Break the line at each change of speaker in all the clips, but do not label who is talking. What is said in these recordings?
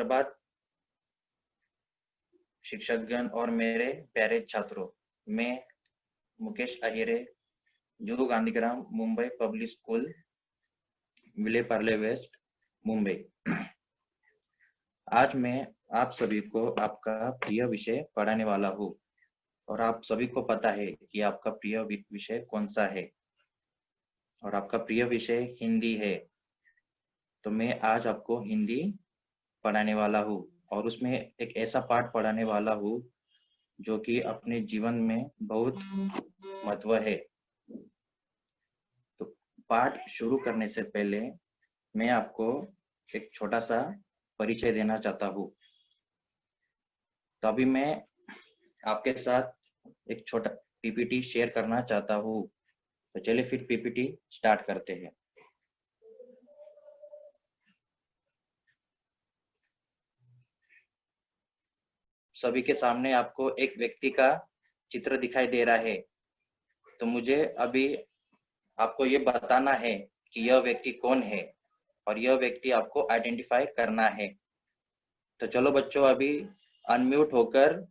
सुप्रभात शिक्षकगण और मेरे प्यारे छात्रों। मैं Mukesh Ahire, Juhu Gandhigram Mumbai public school, Vile Parle waste, Mumbai. आज मैं आप सभी को आपका प्रिय विषय पढ़ाने वाला हूँ और आप सभी को पता है कि आपका प्रिय विषय कौन सा है और आपका प्रिय विषय हिंदी है। तो मैं आज आपको हिंदी पढ़ाने वाला हूँ और उसमें एक ऐसा पाठ पढ़ाने वाला हूँ जो कि अपने जीवन में बहुत महत्व है। तो पाठ शुरू करने से पहले मैं आपको एक छोटा सा परिचय देना चाहता हूँ। तो अभी मैं आपके साथ एक छोटा पीपीटी शेयर करना चाहता हूँ। तो चलिए फिर पीपीटी स्टार्ट करते हैं। सभी के सामने आपको एक व्यक्ति का चित्र दिखाई दे रहा है। तो मुझे अभी आपको ये बताना है कि यह व्यक्ति कौन है और यह व्यक्ति आपको आइडेंटिफाई करना है। तो चलो बच्चों, अभी अनम्यूट होकर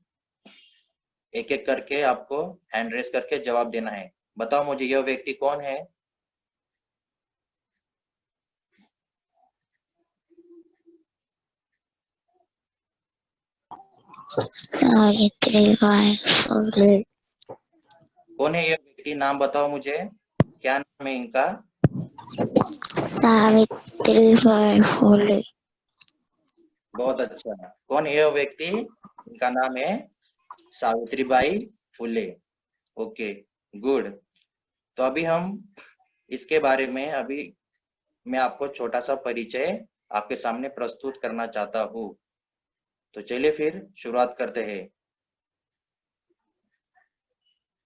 एक एक करके आपको हैंड रेस करके जवाब देना है। बताओ मुझे यह व्यक्ति कौन है।
सावित्रीबाई फुले।
कौन है यह व्यक्ति? नाम बताओ मुझे, क्या नाम है इनका?
सावित्रीबाई फुले।
बहुत अच्छा। कौन है यह व्यक्ति? इनका नाम है सावित्रीबाई फुले। Okay, good. तो अभी हम इसके बारे में मैं आपको छोटा सा परिचय आपके सामने प्रस्तुत करना चाहता हूँ। तो चलिए फिर शुरुआत करते हैं।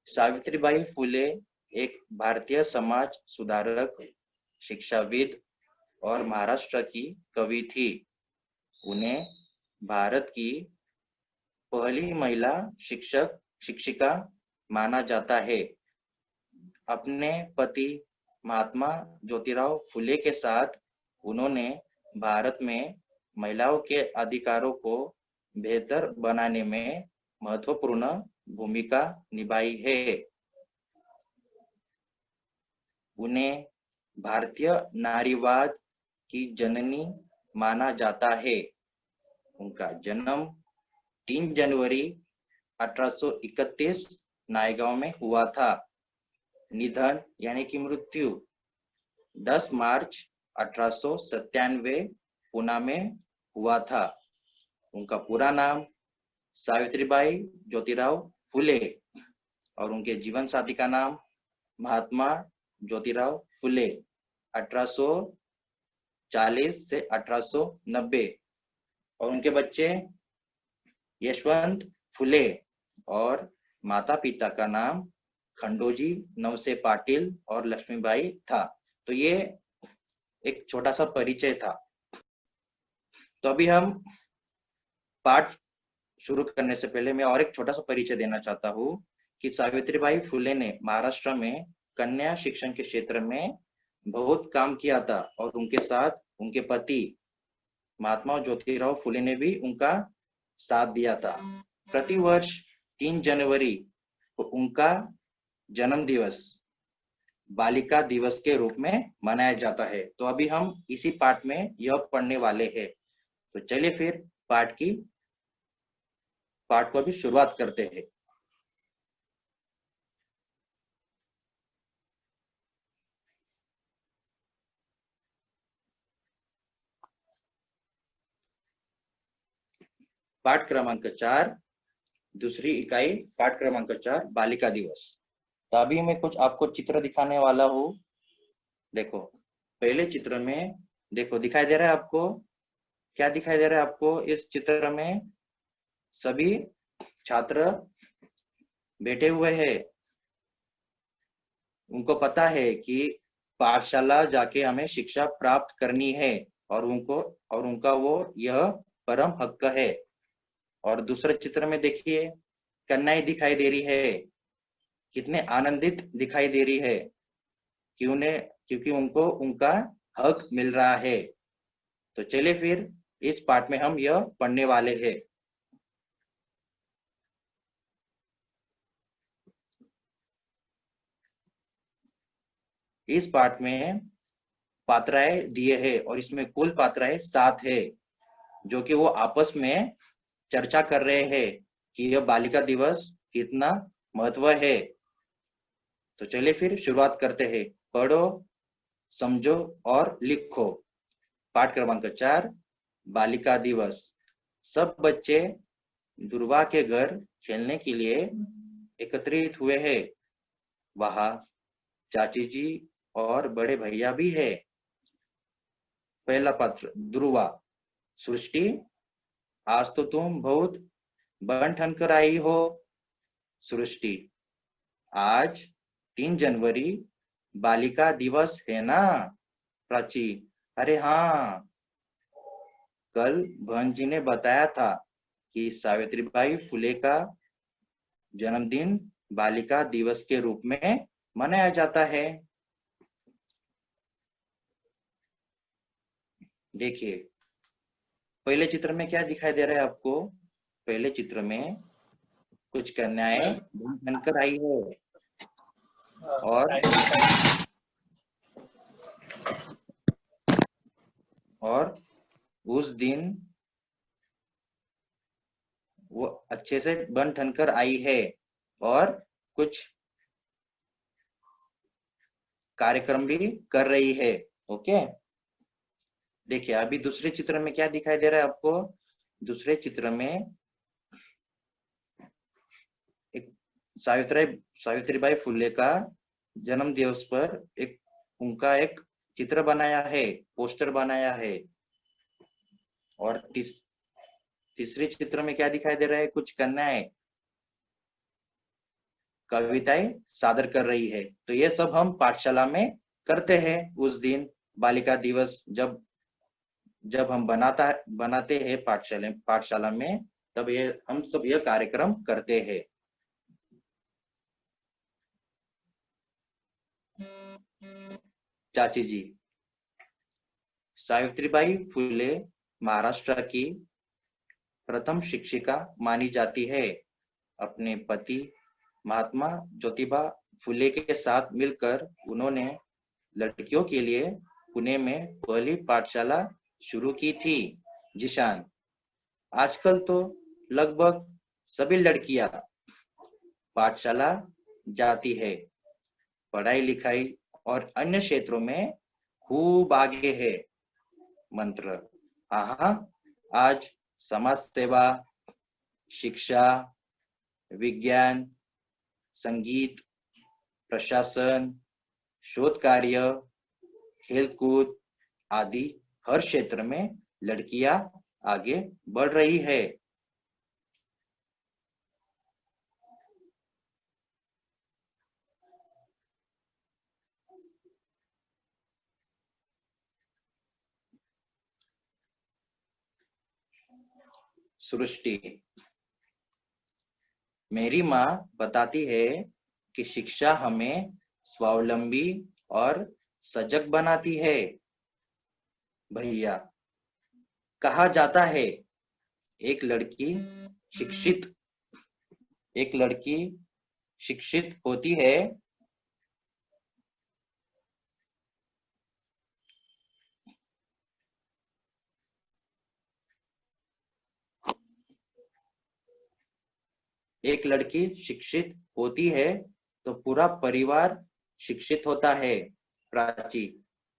सावित्रीबाई फुले एक भारतीय समाज सुधारक, शिक्षाविद और महाराष्ट्र की कवि थी। उन्हें भारत की पहली महिला शिक्षिका माना जाता है। अपने पति महात्मा ज्योतिराव फुले के साथ उन्होंने भारत में महिलाओं के अधिकारों को बेहतर बनाने में महत्वपूर्ण भूमिका निभाई है। उन्हें भारतीय नारीवाद की जननी माना जाता है। उनका जन्म 3 जनवरी 1831 नायगांव में हुआ था। निधन यानी कि मृत्यु 10 मार्च 1897 पुणे में हुआ था। उनका पूरा नाम सावित्रीबाई ज्योतिराव फुले और उनके जीवन साथी का नाम महात्मा ज्योतिराव फुले 1840 से 1890। और उनके बच्चे यशवंत फुले और माता पिता का नाम खंडोजी नवसे पाटिल और लक्ष्मीबाई था। तो ये एक छोटा सा परिचय था। तो अभी हम पाठ शुरू करने से पहले मैं और एक छोटा सा परिचय देना चाहता हूँ कि सावित्रीबाई फुले ने महाराष्ट्र में कन्या शिक्षण के क्षेत्र में बहुत काम किया था और उनके साथ उनके पति महात्मा ज्योतिराव फुले ने भी उनका साथ दिया था। प्रतिवर्ष 3 जनवरी को उनका जन्म दिवस बालिका दिवस के रूप में मनाया जाता है। तो अभी हम इसी पाठ में यह पढ़ने वाले हैं। तो चलिए फिर पाठ को अभी शुरुआत करते हैं। पाठ क्रमांक 4, दूसरी इकाई, पाठ क्रमांक 4, बालिका दिवस। तो अभी मैं कुछ आपको चित्र दिखाने वाला हूँ। देखो, पहले चित्र में देखो दिखाई दे रहा है आपको, क्या दिखाई दे रहा है आपको? इस चित्र में सभी छात्र बैठे हुए हैं। उनको पता है कि पाठशाला जाके हमें शिक्षा प्राप्त करनी है और उनका वो यह परम हक है। और दूसरे चित्र में देखिए, कन्याएं दिखाई दे रही है, कितने आनंदित दिखाई दे रही है क्योंकि उनको उनका हक मिल रहा है। तो चलिए फिर इस पाठ में हम यह पढ़ने वाले हैं। इस पाठ में पात्राएं दिए हैं और इसमें कुल पात्राएं 7 है, जो कि वो आपस में चर्चा कर रहे हैं कि यह बालिका दिवस कितना महत्व है। तो चलिए फिर शुरुआत करते हैं। पढ़ो, समझो और लिखो। पाठ क्रमांक 4, बालिका दिवस। सब बच्चे दुर्वा के घर खेलने के लिए एकत्रित हुए हैं। वहां चाची जी और बड़े भैया भी है। पहला पात्र ध्रुवा। सृष्टि, आज तो तुम बहुत बन ठन कर आई हो। सृष्टि, आज 3 जनवरी बालिका दिवस है ना। प्राची, अरे हाँ, कल बहन जी ने बताया था कि सावित्रीबाई फुले का जन्मदिन बालिका दिवस के रूप में मनाया जाता है। देखिए, पहले चित्र में क्या दिखाई दे रहा है आपको? पहले चित्र में कुछ कन्याएं बनकर आई है और उस दिन वो अच्छे से बन ठन कर आई है और कुछ कार्यक्रम भी कर रही है। ओके, देखिए अभी दूसरे चित्र में क्या दिखाई दे रहा है आपको? दूसरे चित्र में एक सावित्रीबाई फुले का जन्म दिवस पर उनका एक चित्र बनाया है, पोस्टर बनाया है। और तीसरे चित्र में क्या दिखाई दे रहा है? कुछ कन्याएं कविताएं सादर कर रही है। तो ये सब हम पाठशाला में करते हैं उस दिन, बालिका दिवस जब हम बनाते हैं पाठशाला में, तब हम सब यह कार्यक्रम करते हैं। चाची जी। सावित्रीबाई फुले महाराष्ट्र की प्रथम शिक्षिका मानी जाती है। अपने पति महात्मा ज्योतिबा फुले के साथ मिलकर उन्होंने लड़कियों के लिए पुणे में पहली पाठशाला शुरू की थी। जिशान, आजकल तो लगभग सभी लड़कियां पाठशाला जाती है, पढ़ाई लिखाई और अन्य क्षेत्रों में खूब आगे है। मंत्र, हाँ, आज समाज सेवा, शिक्षा, विज्ञान, संगीत, प्रशासन, शोध कार्य, खेलकूद आदि हर क्षेत्र में लड़कियां आगे बढ़ रही है। सृष्टि, मेरी माँ बताती है कि शिक्षा हमें स्वावलंबी और सजग बनाती है। भैया, कहा जाता है एक लड़की शिक्षित होती है एक लड़की शिक्षित होती है तो पूरा परिवार शिक्षित होता है। प्राची,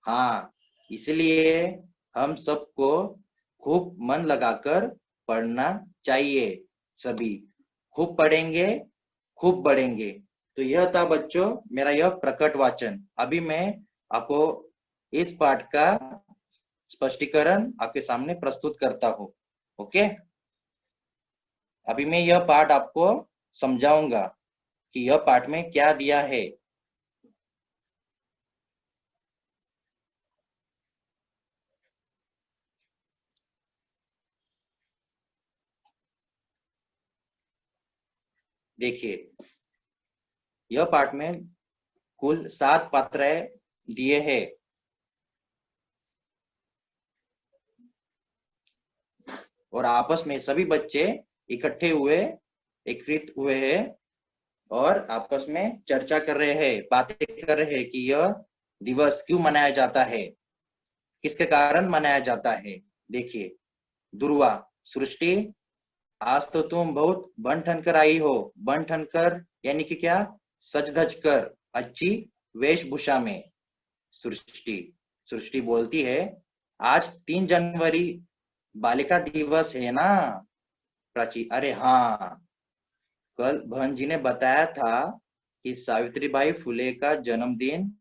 हाँ, इसलिए हम सबको खूब मन लगाकर पढ़ना चाहिए। सभी खूब पढ़ेंगे, खूब बढ़ेंगे। तो यह था बच्चों मेरा यह प्रकट वाचन। अभी मैं आपको इस पाठ का स्पष्टीकरण आपके सामने प्रस्तुत करता हूँ। ओके, अभी मैं यह पाठ आपको समझाऊंगा कि यह पाठ में क्या दिया है। देखिए, यह पाठ में कुल 7 पात्राएं दिए हैं। और आपस में सभी बच्चे इकट्ठे हुए, एकत्रित हुए हैं और आपस में चर्चा कर रहे हैं, बातें कर रहे हैं कि यह दिवस क्यों मनाया जाता है, किसके कारण मनाया जाता है। देखिए, दुर्वा, सृष्टि, आज तो तुम बहुत बन ठन कर आई हो। बन ठन कर यानी कि क्या? सज धज कर, अच्छी वेशभूषा में। सृष्टि सृष्टि बोलती है, आज 3 जनवरी बालिका दिवस है ना प्राची? अरे हाँ, कल बहन जी ने बताया था कि सावित्रीबाई फुले का जन्मदिन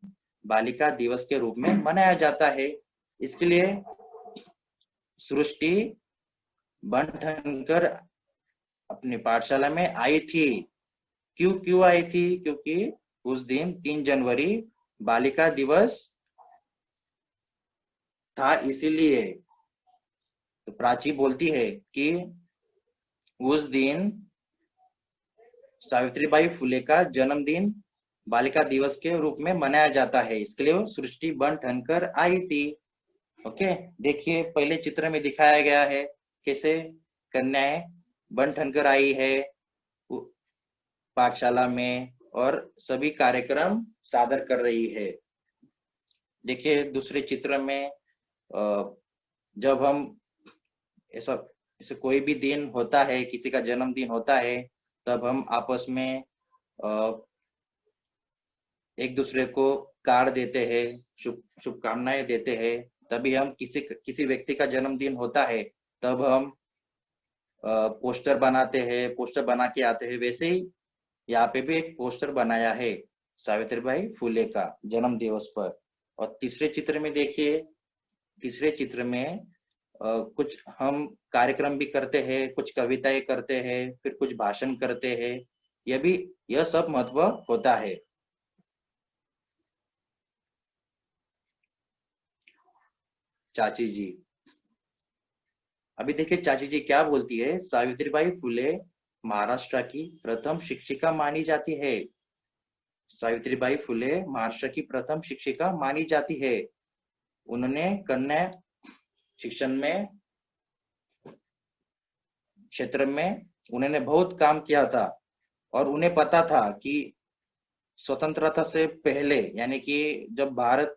बालिका दिवस के रूप में मनाया जाता है। इसके लिए सृष्टि बन ठन कर अपनी पाठशाला में आई थी। क्यों क्यों आई थी? क्योंकि उस दिन 3 जनवरी बालिका दिवस था, इसीलिए। तो प्राची बोलती है कि उस दिन सावित्रीबाई फुले का जन्मदिन बालिका दिवस के रूप में मनाया जाता है, इसके लिए वो सृष्टि बन ठन कर आई थी। ओके, देखिए पहले चित्र में दिखाया गया है कैसे कन्याएं बन ठन कर आई है पाठशाला में और सभी कार्यक्रम सादर कर रही है। देखिए दूसरे चित्र में जब हम ऐसा ऐसे कोई भी दिन होता है, किसी का जन्मदिन होता है, तब हम आपस में एक दूसरे को कार्ड देते हैं, शुभकामनाएं देते हैं। तभी हम किसी व्यक्ति का जन्मदिन होता है तब हम पोस्टर बनाते हैं, पोस्टर बना के आते हैं। वैसे ही यहाँ पे भी एक पोस्टर बनाया है सावित्रीबाई फुले का जन्म दिवस पर। और तीसरे चित्र में देखिए, तीसरे चित्र में कुछ हम कार्यक्रम भी करते हैं, कुछ कविताएं करते हैं, फिर कुछ भाषण करते हैं। यह सब महत्व होता है। चाची जी, अभी देखिए चाची जी क्या बोलती है। सावित्रीबाई फुले महाराष्ट्र की प्रथम शिक्षिका मानी जाती है। सावित्रीबाई फुले महाराष्ट्र की प्रथम शिक्षिका मानी जाती है। उन्होंने कन्या शिक्षण में क्षेत्र में उन्होंने बहुत काम किया था और उन्हें पता था कि स्वतंत्रता से पहले, यानी कि जब भारत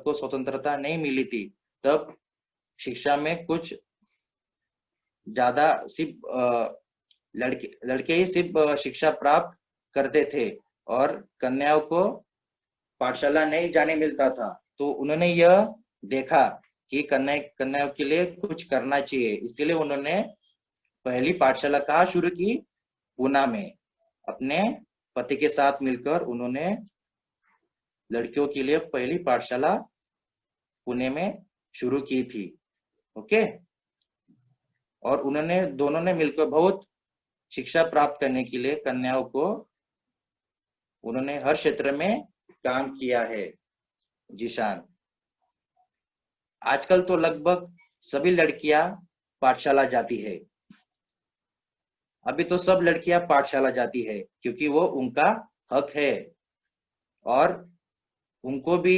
को स्वतंत्रता नहीं मिली थी, तब शिक्षा में कुछ ज्यादा सिर्फ लड़के ही सिर्फ शिक्षा प्राप्त करते थे और कन्याओं को पाठशाला नहीं जाने मिलता था। तो उन्होंने यह देखा कि कन्याओं के लिए कुछ करना चाहिए, इसलिए उन्होंने पहली पाठशाला कहाँ शुरू की? पूना में। अपने पति के साथ मिलकर उन्होंने लड़कियों के लिए पहली पाठशाला पुणे में शुरू की थी। ओके, और उन्होंने दोनों ने मिलकर बहुत शिक्षा प्राप्त करने के लिए कन्याओं को उन्होंने हर क्षेत्र में काम किया है। जीशान, आजकल तो लगभग सभी लड़कियां पाठशाला जाती है। अभी तो सब लड़कियां पाठशाला जाती है क्योंकि वो उनका हक है और उनको भी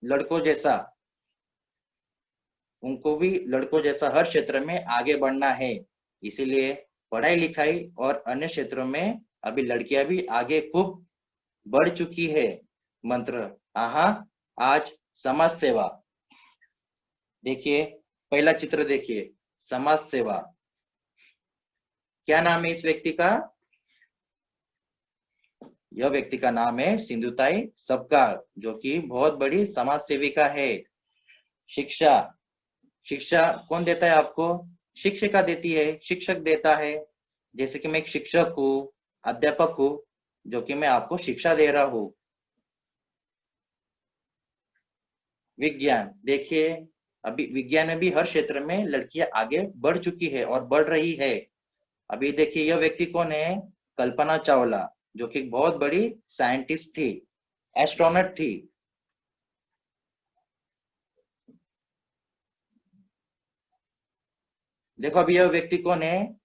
लड़कों जैसा हर क्षेत्र में आगे बढ़ना है। इसीलिए पढ़ाई लिखाई और अन्य क्षेत्रों में अभी लड़कियां भी आगे खूब बढ़ चुकी है। मंत्र, आहा, आज समाज सेवा। देखिए पहला चित्र देखिए, समाज सेवा। क्या नाम है इस व्यक्ति का? यह व्यक्ति का नाम है सिंधुताई सपकाळ, जो कि बहुत बड़ी समाज सेविका है। शिक्षा, शिक्षा कौन देता है आपको? शिक्षिका देती है, शिक्षक देता है। जैसे कि मैं एक शिक्षक हूँ, अध्यापक हूँ, जो कि मैं आपको शिक्षा दे रहा हूँ। विज्ञान, देखिए अभी विज्ञान में भी हर क्षेत्र में लड़कियां आगे बढ़ चुकी है और बढ़ रही है। अभी देखिए यह व्यक्ति कौन है? कल्पना चावला, जो कि बहुत बड़ी साइंटिस्ट थी, एस्ट्रोनॉट थी। देखो अभी यह व्यक्ति कौन है?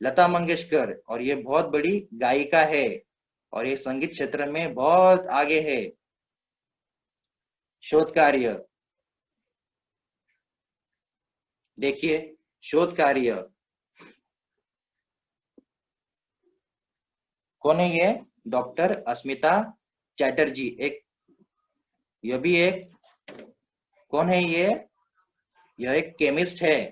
लता मंगेशकर, और ये बहुत बड़ी गायिका है और ये संगीत क्षेत्र में बहुत आगे है। शोध कार्य, देखिए शोध कार्य कौन है ये? डॉक्टर अस्मिता चैटर्जी। यह भी एक कौन है ये? यह एक केमिस्ट है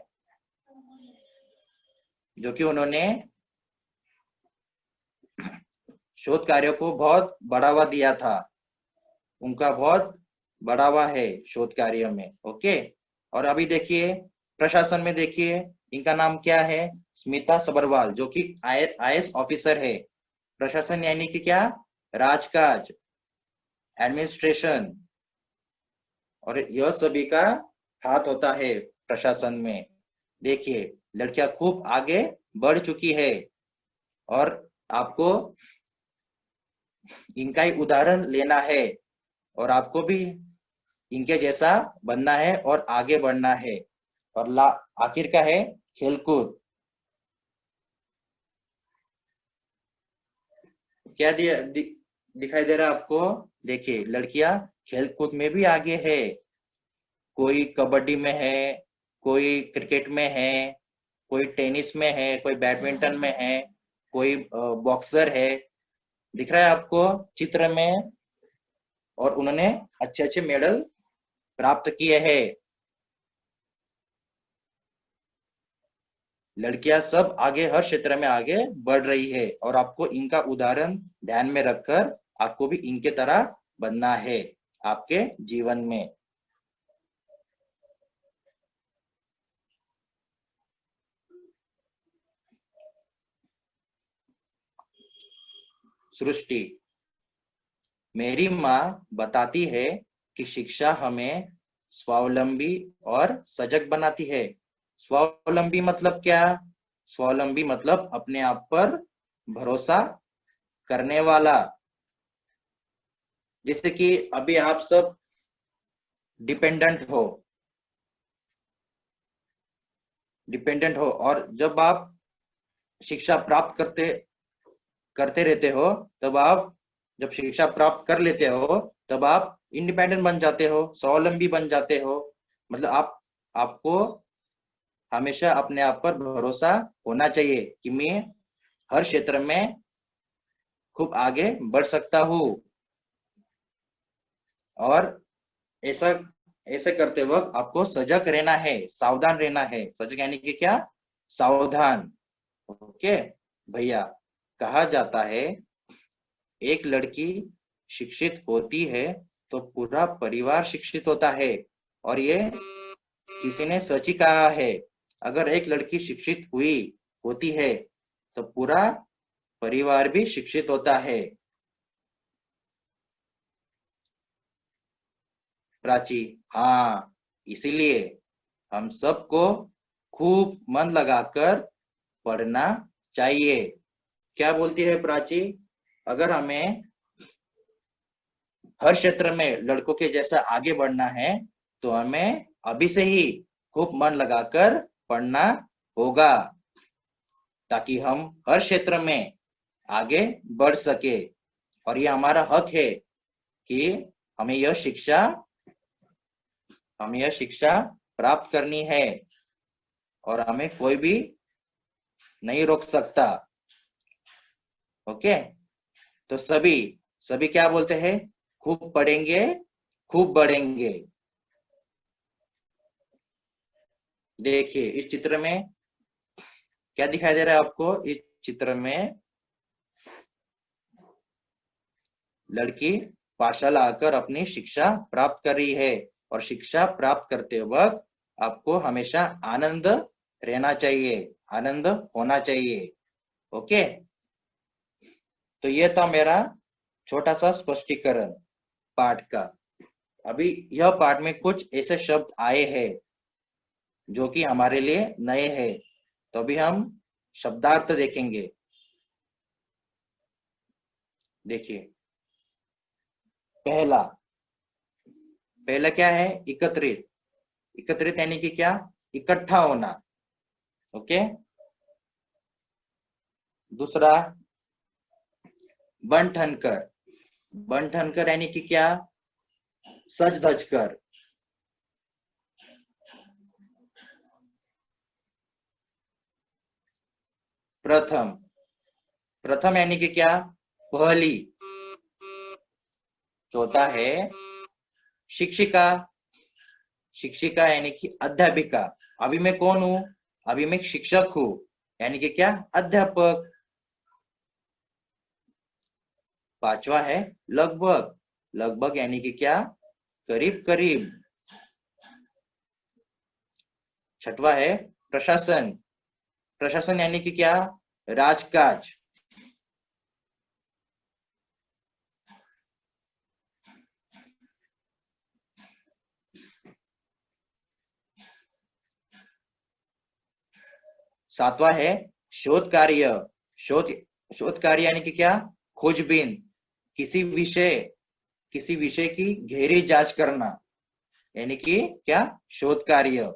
जो कि उन्होंने शोध कार्य को बहुत बढ़ावा दिया था। उनका बहुत बढ़ावा है शोध कार्य में। ओके। और अभी देखिए प्रशासन में देखिए इनका नाम क्या है? स्मिता सबरवाल, जो कि आईएएस ऑफिसर है। प्रशासन यानी कि क्या? राजकाज, एडमिनिस्ट्रेशन, और यह सभी का हाथ होता है प्रशासन में। देखिए लड़कियां खूब आगे बढ़ चुकी है और आपको इनका ही उदाहरण लेना है और आपको भी इनके जैसा बनना है और आगे बढ़ना है। और आखिर का है खेलकूद। क्या दिखाई दे रहा है आपको? देखिए लड़कियां खेलकूद में भी आगे है। कोई कबड्डी में है, कोई क्रिकेट में है, कोई टेनिस में है, कोई बैडमिंटन में है, कोई बॉक्सर है। दिख रहा है आपको चित्र में? और उन्होंने अच्छे अच्छे मेडल प्राप्त किए हैं। लड़कियां सब आगे हर क्षेत्र में आगे बढ़ रही है और आपको इनका उदाहरण ध्यान में रखकर आपको भी इनके तरह बनना है आपके जीवन में। सृष्टि, मेरी माँ बताती है कि शिक्षा हमें स्वावलंबी और सजग बनाती है। स्वावलंबी मतलब क्या? स्वावलंबी मतलब अपने आप पर भरोसा करने वाला। जैसे कि अभी आप सब डिपेंडेंट हो, और जब आप शिक्षा प्राप्त करते रहते हो, तब आप जब शिक्षा प्राप्त कर लेते हो तब आप इंडिपेंडेंट बन जाते हो, स्वावलंबी बन जाते हो। मतलब आपको हमेशा अपने आप पर भरोसा होना चाहिए कि मैं हर क्षेत्र में खूब आगे बढ़ सकता हूँ। और ऐसा ऐसे करते वक्त आपको सजग रहना है, सावधान रहना है। सजग यानी कि क्या? सावधान। ओके भैया। कहा जाता है एक लड़की शिक्षित होती है तो पूरा परिवार शिक्षित होता है। और ये किसी ने सच ही कहा है। अगर एक लड़की शिक्षित होती है तो पूरा परिवार भी शिक्षित होता है। प्राची, हाँ, इसीलिए हम सबको खूब मन लगाकर पढ़ना चाहिए। क्या बोलती है प्राची? अगर हमें हर क्षेत्र में लड़कों के जैसा आगे बढ़ना है तो हमें अभी से ही खूब मन लगाकर पढ़ना होगा, ताकि हम हर क्षेत्र में आगे बढ़ सके। और ये हमारा हक है कि हमें यह शिक्षा प्राप्त करनी है और हमें कोई भी नहीं रोक सकता। ओके। तो सभी सभी क्या बोलते हैं? खूब पढ़ेंगे, खूब बढ़ेंगे। देखिए इस चित्र में क्या दिखाई दे रहा है आपको? इस चित्र में लड़की पाठशाला आकर अपनी शिक्षा प्राप्त कर रही है। और शिक्षा प्राप्त करते वक्त आपको हमेशा आनंद रहना चाहिए, आनंद होना चाहिए। ओके। तो ये था मेरा छोटा सा स्पष्टीकरण पाठ का। अभी यह पाठ में कुछ ऐसे शब्द आए हैं जो कि हमारे लिए नए हैं, तो अभी हम शब्दार्थ देखेंगे। देखिए पहला क्या है? एकत्रित। एकत्रित यानी कि क्या? इकट्ठा होना। ओके। दूसरा बन ठन कर। बन ठन कर यानी कि क्या? सज धज कर। प्रथम, प्रथम यानी कि क्या, पहली। चौथा है शिक्षिका, शिक्षिका यानी कि अध्यापिका। अभी मैं कौन हूं, अभी मैं शिक्षक हूं, यानी कि क्या, अध्यापक। पांचवा है लगभग, लगभग यानी कि क्या, करीब करीब। छठवा है प्रशासन, प्रशासन यानी कि क्या, राजकाज। सातवां है शोध कार्य, शोध, शोध कार्य यानी कि क्या, खोजबीन, किसी विषय, किसी विषय की गहरी जांच करना, यानी कि क्या, शोध कार्य।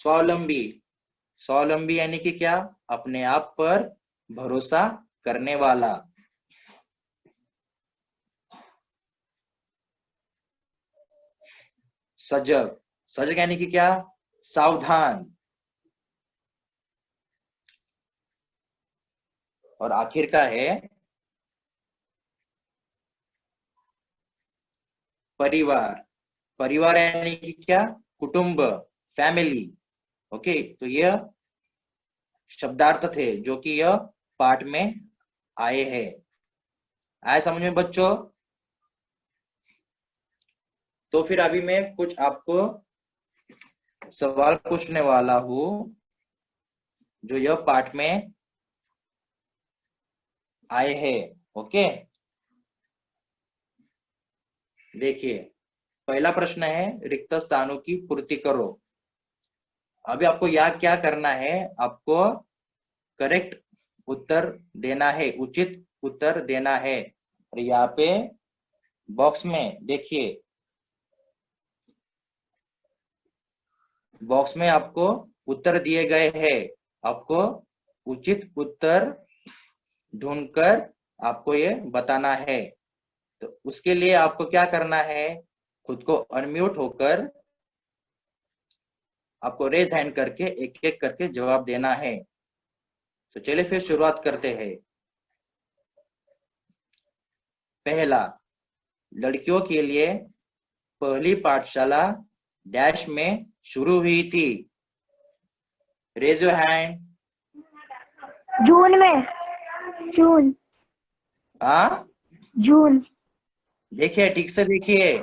स्वावलंबी, स्वावलंबी यानी कि क्या, अपने आप पर भरोसा करने वाला। सजग, सजग यानी कि क्या, सावधान। और आखिर का है परिवार, परिवार यानी कि क्या, कुटुंब, फैमिली। ओके, तो यह शब्दार्थ थे जो कि यह पाठ में आए हैं। आए समझ में बच्चों? तो फिर अभी मैं कुछ आपको सवाल पूछने वाला हूं जो यह पाठ में आए हैं। ओके, देखिए, पहला प्रश्न है रिक्त स्थानों की पूर्ति करो। अभी आपको यहाँ क्या करना है, आपको करेक्ट उत्तर देना है, उचित उत्तर देना है। और यहाँ पे बॉक्स में देखिए, बॉक्स में आपको उत्तर दिए गए हैं। आपको उचित उत्तर ढूंढकर आपको ये बताना है। तो उसके लिए आपको क्या करना है, खुद को अनम्यूट होकर आपको रेज हैंड करके एक एक करके जवाब देना है। तो चलिए फिर शुरुआत करते हैं। पहला, लड़कियों के लिए पहली पाठशाला डैश में शुरू हुई थी। Raise your hand.
जून में, जून,
हाँ,
जून।
देखिए ठीक से देखिए,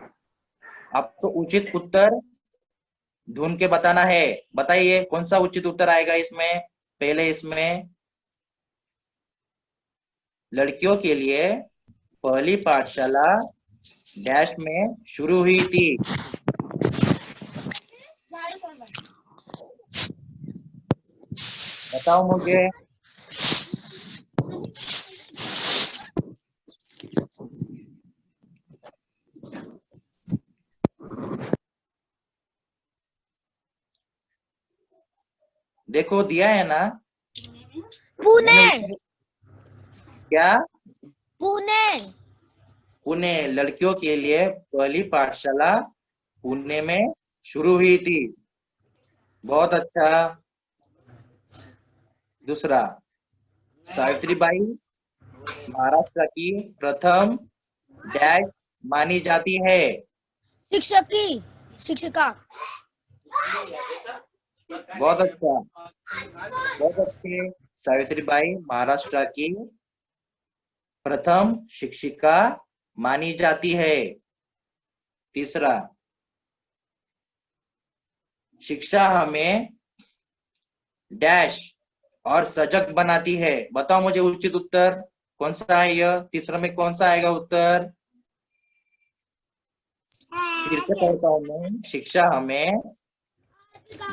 आपको उचित उत्तर ढूंढ के बताना है। बताइए कौन सा उचित उत्तर आएगा इसमें। पहले इसमें लड़कियों के लिए पहली पाठशाला डैश में शुरू हुई थी। बताओ मुझे। देखो दिया है ना,
पुणे,
क्या,
पुणे।
पुणे, लड़कियों के लिए पहली पाठशाला पुणे में शुरू हुई थी। बहुत अच्छा। दूसरा, सावित्रीबाई महाराष्ट्र की प्रथम डैश मानी जाती है।
शिक्षकी, शिक्षिका।
बहुत अच्छा, बहुत अच्छे। सावित्रीबाई महाराष्ट्र की प्रथम शिक्षिका मानी जाती है। तीसरा, शिक्षा हमें डैश और सजग बनाती है। बताओ मुझे उचित उत्तर कौन सा है, यह तीसरा में कौन सा आएगा उत्तर। फिर से कहता हूं मैं, शिक्षा हमें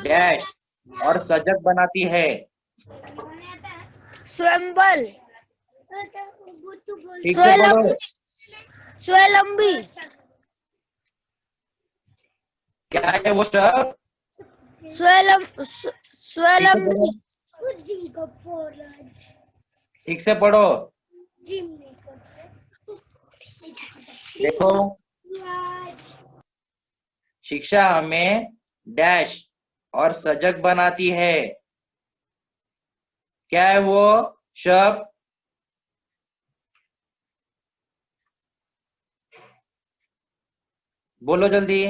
डैश और सजग बनाती है।
स्वयंबल,
ठीक से बोलो।
स्वावलंबी,
क्या है वो शब्द,
स्वावलंबी।
ठीक से पढ़ो। देखो, शिक्षा हमें डैश और सजग बनाती है। क्या है वो शब्द? बोलो जल्दी।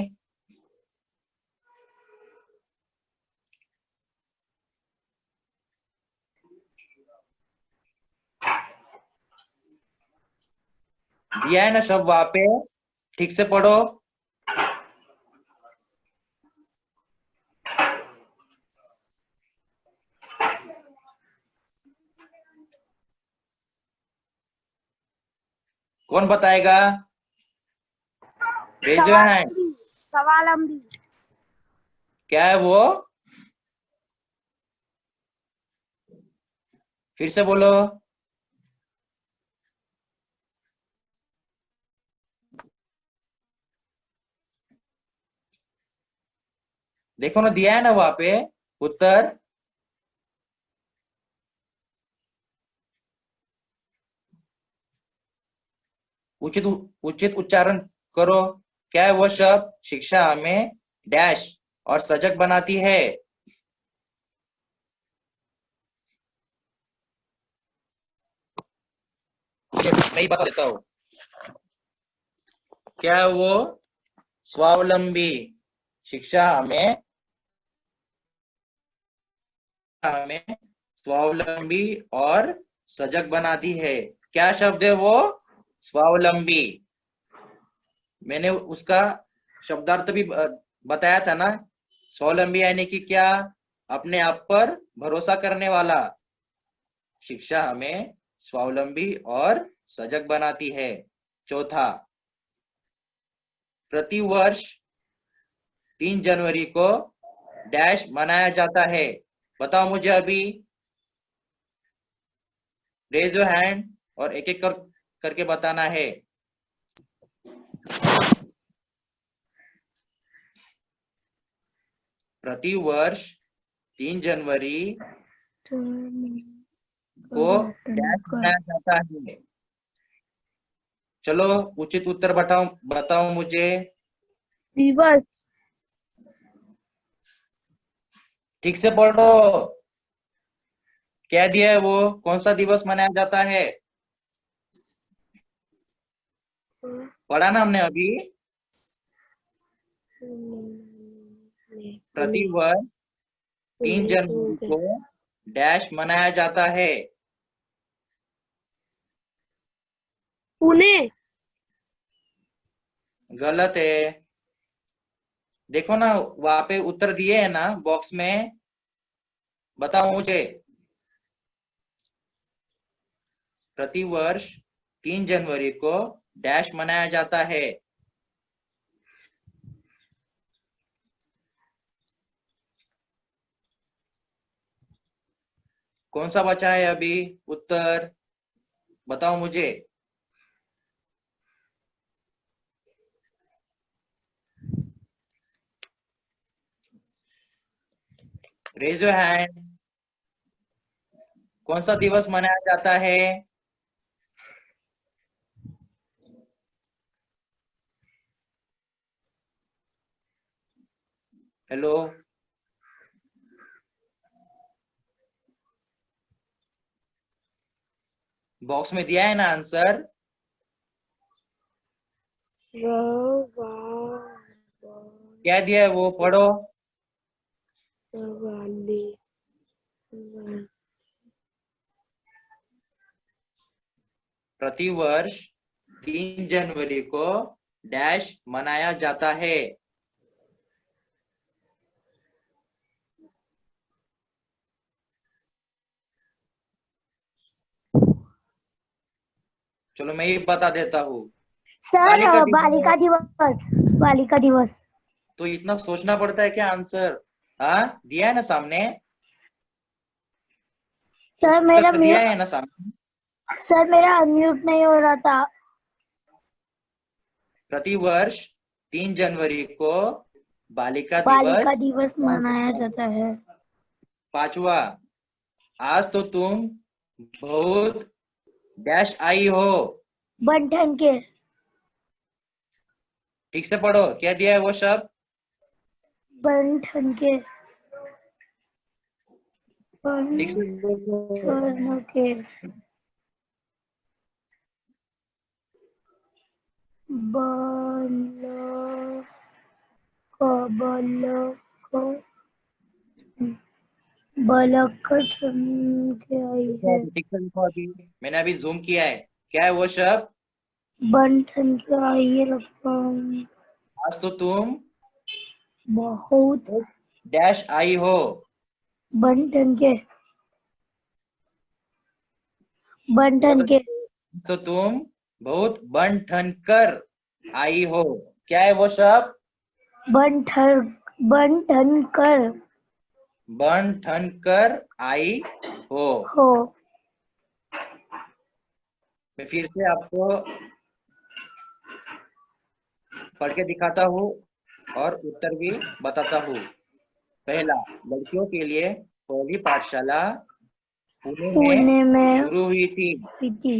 दिया है ना शब्द वहां पे, ठीक से पढ़ो। कौन बताएगा? Raise your hand.
स्वावलंबी। स्वावलंबी।
क्या है वो? फिर से बोलो। देखो ना, दिया है ना वहां पे उत्तर। उचित उचित उच्चारण करो। क्या है वो शब्द? शिक्षा हमें डैश और सजग बनाती है। मैं ही बता देता हूँ। क्या है वो? स्वावलंबी। शिक्षा हमें हमें स्वावलंबी और सजग बनाती है। क्या शब्द है वो? स्वावलंबी। मैंने उसका शब्दार्थ भी बताया था ना। स्वावलंबी यानी कि क्या? अपने आप पर भरोसा करने वाला। शिक्षा हमें स्वावलंबी और सजग बनाती है। चौथा, प्रतिवर्ष 3 जनवरी को डैश मनाया जाता है। बताओ मुझे अभी। रेज योर हैंड और एक एक करके बताना है। प्रतिवर्ष 3 जनवरी को डैश मनाया जाता है। चलो उचित उत्तर बताओ बताओ मुझे।
दिवस।
ठीक से पढ़ो। क्या दिया है वो? कौन सा दिवस मनाया जाता है? पढ़ा ना हमने अभी। प्रतिवर्ष 3 जनवरी को डैश मनाया जाता है।
पुणे।
गलत है। देखो ना वहां पे उत्तर दिए है ना बॉक्स में। बताओ मुझे। प्रतिवर्ष 3 जनवरी को डैश मनाया जाता है। कौन सा बचा है अभी उत्तर? बताओ मुझे। Raise your hand. कौन सा दिवस मनाया जाता है? हेलो। बॉक्स में दिया है ना आंसर। क्या दिया है वो पढ़ो। प्रतिवर्ष 3 जनवरी को डैश मनाया जाता है। चलो मैं ही बता देता हूँ।
सर बालिका दिवस। बालिका दिवस।
तो इतना सोचना पड़ता है क्या आंसर? हाँ दिया है ना सामने।
सर मेरा
दिया है ना सामने।
सर मेरा अनम्यूट नहीं हो रहा था।
प्रतिवर्ष 3 जनवरी को बालिका
दिवस मनाया जाता है।
5वां, आज तो तुम बहुत डैश आई हो।
बंठन के।
ठीक से पढ़ो। क्या दिया है वो शब्द?
बंठन के।
ठीक से बोलो।
बंधन के बालक के आई है।
ठीक से लिखो। अभी मैंने अभी जूम किया है। क्या है वो शब्द?
बंधन के आई है लगता।
आज तो तुम
बहुत
डैश आई हो।
बंधन के
तो तुम बहुत बन ठन कर आई हो। क्या है वो शब्द?
बंधन कर
बन ठन कर आई हो।
हो।
मैं फिर से आपको पढ़ के दिखाता हूँ और उत्तर भी बताता हूँ। पहला, लड़कियों के लिए पहली पाठशाला पुणे में
में
शुरू हुई थी।
थी।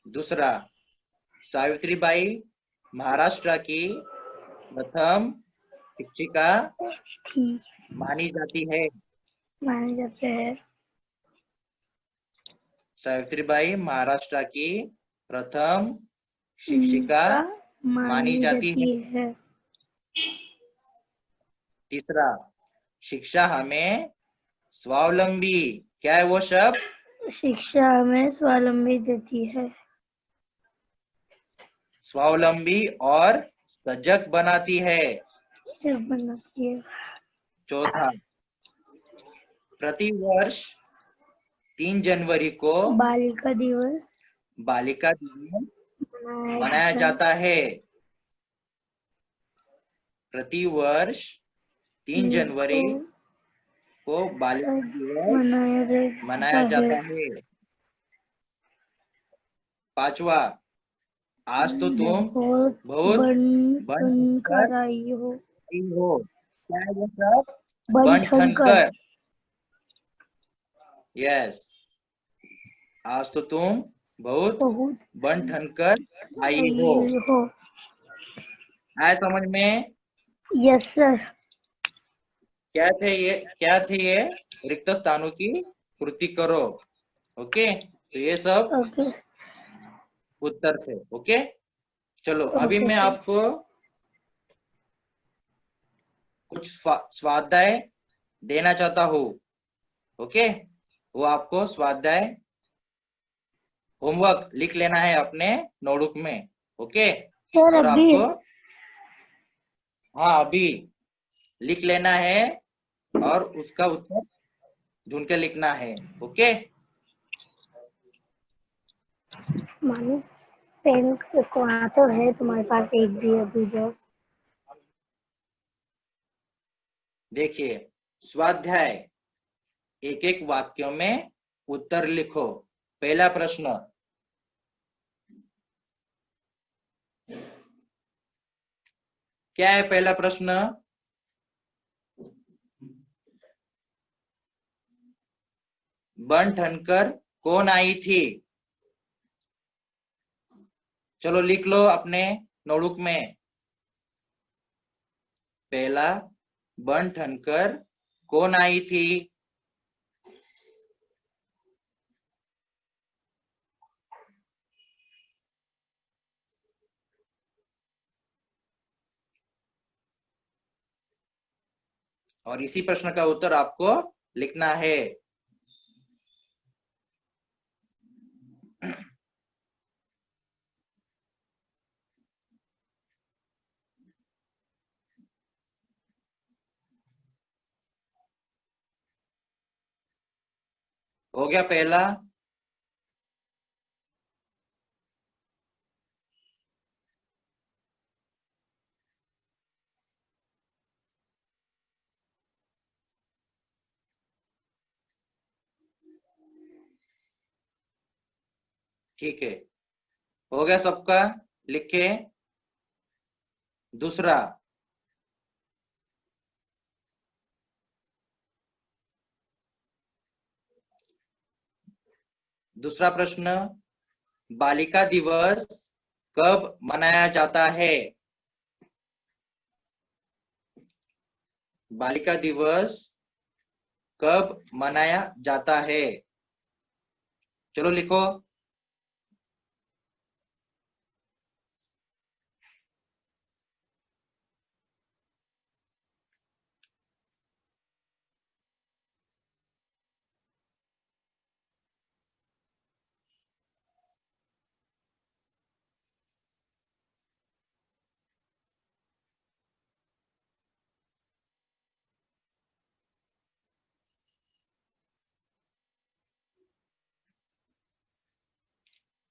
दूसरा, सावित्रीबाई महाराष्ट्र की प्रथम शिक्षिका
थी
मानी जाती है।
माने जाते हैं।
सावित्रीबाई महाराष्ट्र की प्रथम शिक्षिका मानी जाती है।
है।
तीसरा, शिक्षा हमें स्वावलंबी, क्या है वो शब्द?
शिक्षा हमें स्वावलंबी देती है।
स्वावलंबी और सजग बनाती है।
जब बनाती है।
चौथा, प्रतिवर्ष 3 जनवरी को
बालिका दिवस
बालिका दिवस मनाया
मनाया
जाता है। प्रतिवर्ष 3 जनवरी को बालिका दिवस मनाया जाता है। पांचवा, आज तो तुम बहुत बन
बन
कर
कर आई हो।
आई हो। क्या है वो सब?
बन
बन
ठन
ठन
कर
कर। यस, आज तो तुम बहुत
बहुत
बन ठन कर आई हो।
हो।
आया समझ में?
Yes sir.
क्या थे ये? रिक्त स्थानों की पूर्ति करो। ओके, तो ये सब
ओके
उत्तर थे। ओके, चलो अभी
ओके
मैं
सर।
आपको कुछ स्वाध्याय देना चाहता हूँ। ओके, वो आपको स्वाध्याय होमवर्क लिख लेना है अपने नोटबुक में। ओके,
सर
और
अभी
आपको, हाँ अभी लिख लेना है और उसका उत्तर ढूंढ के लिखना है। ओके,
मानो पेन कहाँ तो है तुम्हारे पास एक भी अभी जो।
देखिए स्वाध्याय, एक एक वाक्यों में उत्तर लिखो। पहला प्रश्न, क्या है पहला प्रश्न? बन ठनकर कौन आई थी? चलो लिख लो अपने नोटबुक में। पहला, बन ठनकर कौन आई थी? और इसी प्रश्न का उत्तर आपको लिखना है। हो गया पहला? ठीक है, हो गया सबका? लिखे। दूसरा, दूसरा प्रश्न, बालिका दिवस कब मनाया जाता है? बालिका दिवस कब मनाया जाता है? चलो लिखो।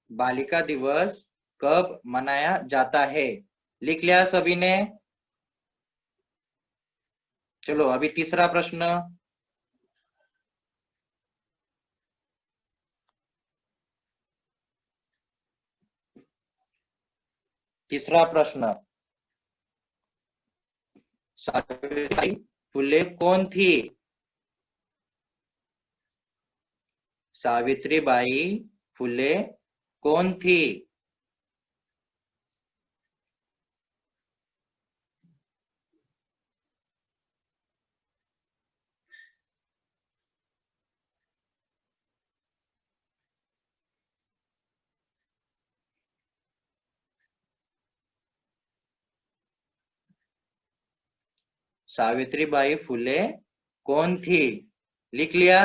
बालिका दिवस कब मनाया जाता है? लिख लिया सभी ने? चलो अभी तीसरा प्रश्न। तीसरा प्रश्न, सावित्रीबाई फुले कौन थी? सावित्रीबाई फुले कौन थी? सावित्रीबाई फुले कौन थी? लिख लिया?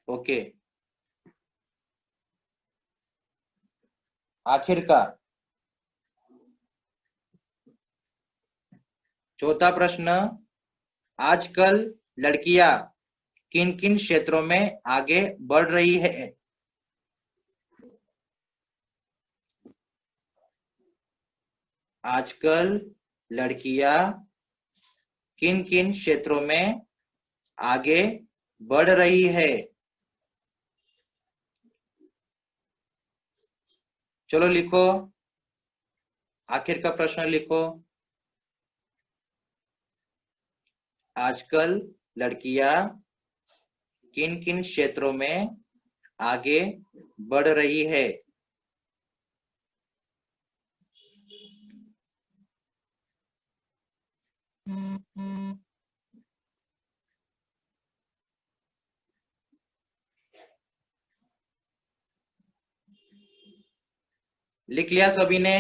ओके। आखिरकार चौथा प्रश्न, आजकल लड़कियां किन किन क्षेत्रों में आगे बढ़ रही है? आजकल लड़कियां किन किन क्षेत्रों में आगे बढ़ रही है? चलो लिखो, आखिर का प्रश्न लिखो। आजकल लड़कियां किन किन क्षेत्रों में आगे बढ़ रही है? लिख लिया सभी ने?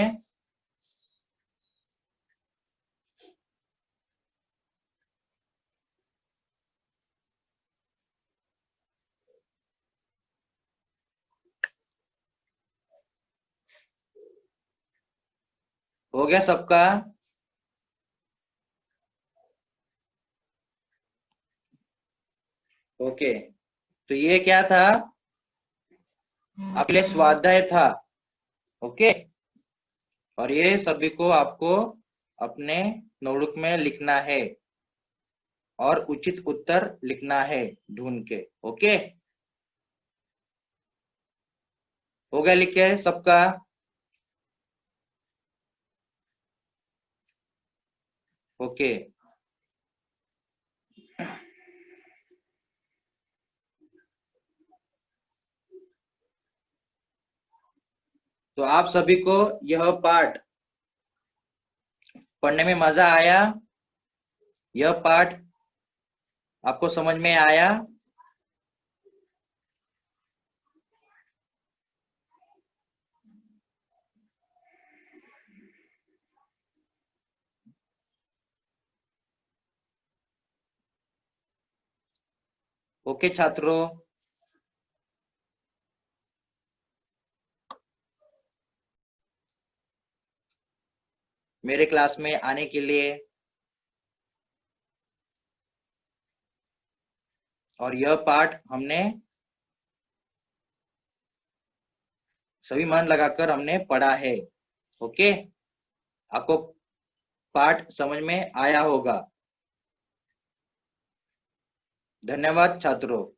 हो गया सबका? ओके, तो ये क्या था? आपके लिए स्वाध्याय था। ओके, और ये सभी को आपको अपने नोटबुक में लिखना है और उचित उत्तर लिखना है ढूंढ के। ओके, हो गया लिख के सबका? ओके, तो आप सभी को यह पाठ पढ़ने में मजा आया? यह पाठ आपको समझ में आया? ओके छात्रों, मेरे क्लास में आने के लिए और यह पाठ हमने सभी मन लगाकर हमने पढ़ा है। ओके, आपको पाठ समझ में आया होगा। धन्यवाद छात्रों।